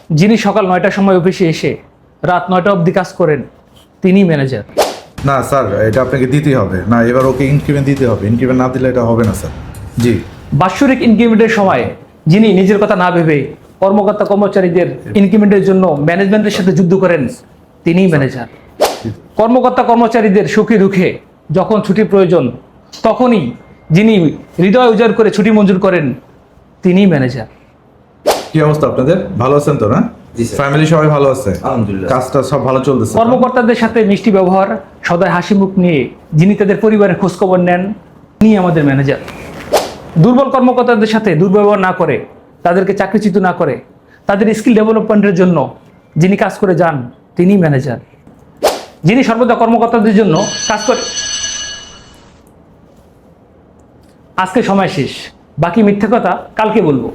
যিনি সকাল ৯টার সময় অফিসে এসে রাত ৯টা অবধি কাজ করেন তিনি ম্যানেজার। না স্যার, এটা আপনাকে দিতেই হবে। না, এবার ওকে ইনক্রিমেন্ট দিতে হবে। ইনক্রিমেন্ট না দিলে এটা হবে না স্যার। জি। বাৎসরিক ইনক্রিমেন্টের সময় যিনি নিজের কথা না ভেবে কর্মকর্তা কর্মচারীদের ইনক্রিমেন্টের জন্য ম্যানেজমেন্টের সাথে যুদ্ধ করেন তিনিই ম্যানেজার। কর্মকর্তা কর্মচারীদের সুখে দুঃখে যখন ছুটির প্রয়োজন তখনই যিনি হৃদয় উজাড় করে ছুটি মঞ্জুর করেন তিনিই ম্যানেজার। কি অবস্থা আপনাদের? ভালো আছেন তো? না, জি স্যার। ফ্যামিলি সবাই ভালো আছে? আলহামদুলিল্লাহ। কাজটা সব ভালো চলতেছে? কর্মকর্তাদের সাথে মিষ্টি ব্যবহার, সদয় হাসি মুখ নিয়ে যিনি তাদের পরিবারের খোঁজখবর নেন তিনি আমাদের ম্যানেজার। দুর্বল কর্মকর্তাদের সাথে দুর্ব্যবহার না করে, তাদেরকে চাকরিচ্যুত না করে, তাদের স্কিল ডেভেলপমেন্টের জন্য যিনি কাজ করে যান তিনি ম্যানেজার। যিনি সর্বদা কর্মকর্তাদের জন্য কাজ করে। আজকে সময় শেষ, বাকি মিথ্যে কথা কালকে বলবো।